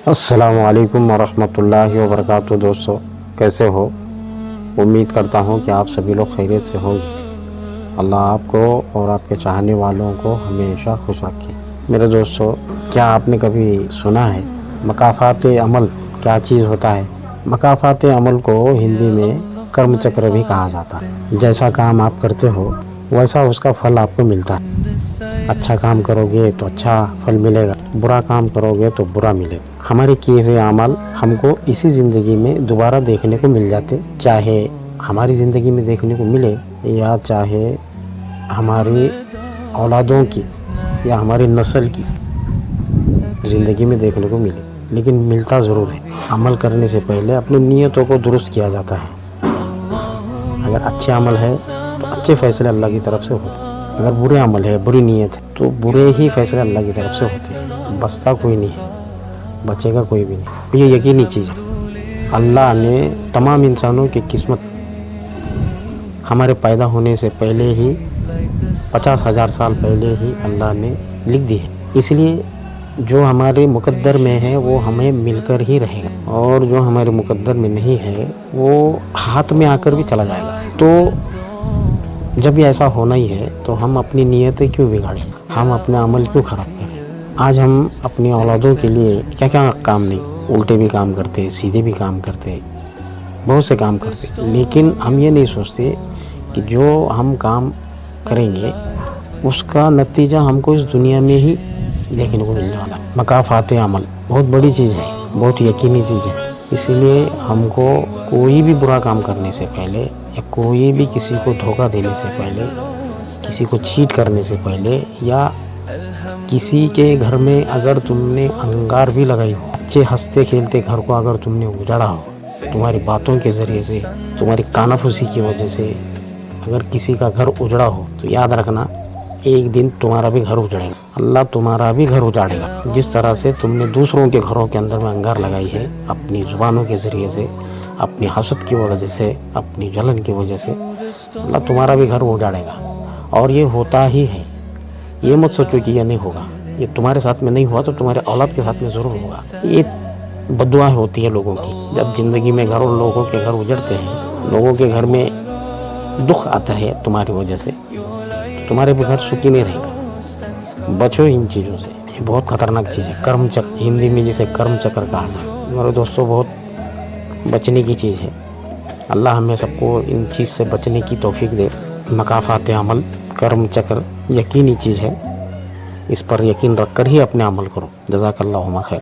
السلام علیکم ورحمۃ اللہ وبرکاتہ۔ دوستو کیسے ہو؟ امید کرتا ہوں کہ آپ سبھی لوگ خیریت سے ہوں گے۔ اللہ آپ کو اور آپ کے چاہنے والوں کو ہمیشہ خوش رکھے۔ میرے دوستو، کیا آپ نے کبھی سنا ہے مکافات عمل کیا چیز ہوتا ہے؟ مکافات عمل کو ہندی میں کرم چکر بھی کہا جاتا ہے۔ جیسا کام آپ کرتے ہو ویسا اس کا پھل آپ کو ملتا ہے۔ اچھا کام کرو گے تو اچھا پھل ملے گا، برا کام کرو گے تو برا ملے گا۔ ہمارے کیے ہوئے اعمال ہم کو اسی زندگی میں دوبارہ دیکھنے کو مل جاتے، چاہے ہماری زندگی میں دیکھنے کو ملے یا چاہے ہماری اولادوں کی یا ہماری نسل کی زندگی میں دیکھنے کو ملے، لیکن ملتا ضرور ہے۔ عمل کرنے سے پہلے اپنی نیتوں کو درست کیا جاتا ہے۔ اگر اچھے عمل ہے تو اچھے فیصلے اللہ کی طرف سے ہوتے، اگر برے عمل ہے، بری نیت ہے تو برے ہی فیصلے اللہ کی طرف سے ہوتے۔ بچتا کوئی نہیں ہے، بچے گا کوئی بھی نہیں، یہ یقینی چیز ہے۔ اللہ نے تمام انسانوں کی قسمت ہمارے پیدا ہونے سے پہلے ہی 50,000 سال پہلے ہی اللہ نے لکھ دی ہے۔ اس لیے جو ہمارے مقدر میں ہے وہ ہمیں مل کر ہی رہے گا، اور جو ہمارے مقدر میں نہیں ہے وہ ہاتھ میں آ کر بھی چلا جائے گا۔ تو جب یہ ایسا ہونا ہی ہے تو ہم اپنی نیتیں کیوں بگاڑیں، ہم اپنے عمل کیوں خراب کریں؟ آج ہم اپنی اولادوں کے لیے کیا کیا کام نہیں، الٹے بھی کام کرتے، سیدھے بھی کام کرتے، بہت سے کام کرتے، لیکن ہم یہ نہیں سوچتے کہ جو ہم کام کریں گے اس کا نتیجہ ہم کو اس دنیا میں ہی دیکھنے کو ملنے والا ہے۔ مکافات عمل بہت بڑی چیز ہے، بہت یقینی چیز ہے۔ اسی لیے ہم کو کوئی بھی برا کام کرنے سے پہلے یا کوئی بھی کسی کو دھوکہ دینے سے پہلے، کسی کو چیٹ کرنے سے پہلے، یا کسی کے گھر میں اگر تم نے انگار بھی لگائی ہو، اچھے ہنستے کھیلتے گھر کو اگر تم نے اجاڑا ہو، تمہاری باتوں کے ذریعے سے، تمہاری کانفوسی کی وجہ سے اگر کسی کا گھر اجڑا ہو تو یاد رکھنا ایک دن تمہارا بھی گھر اجڑے گا، اللہ تمہارا بھی گھر اجاڑے گا۔ جس طرح سے تم نے دوسروں کے گھروں کے اندر میں انگار لگائی ہے اپنی زبانوں کے ذریعے سے، اپنی حسد کی وجہ سے، اپنی جلن کی وجہ سے، اللہ تمہارا بھی گھر اجاڑے گا۔ اور یہ ہوتا ہی ہے، یہ مت سوچو کہ یہ نہیں ہوگا، یہ تمہارے ساتھ میں نہیں ہوا تو تمہارے اولاد کے ساتھ میں ضرور ہوگا۔ یہ بددعائیں ہوتی ہے لوگوں کی، جب زندگی میں لوگوں کے گھر اجڑتے ہیں، لوگوں کے گھر میں دکھ آتا ہے تمہاری وجہ سے، تمہارے بھی گھر سکھی نہیں رہے گا۔ بچو ان چیزوں سے، یہ بہت خطرناک چیز ہے۔ کرم چکر، ہندی میں جسے کرم چکر کہا جاتا ہے، میرے دوستوں بہت بچنے کی چیز ہے۔ اللہ ہمیں سب کو ان چیز سے بچنے کی توفیق دے۔ مکافات عمل، کرم چکر یقینی چیز ہے، اس پر یقین رکھ کر ہی اپنے عمل کرو۔ جزاک اللہ خیر۔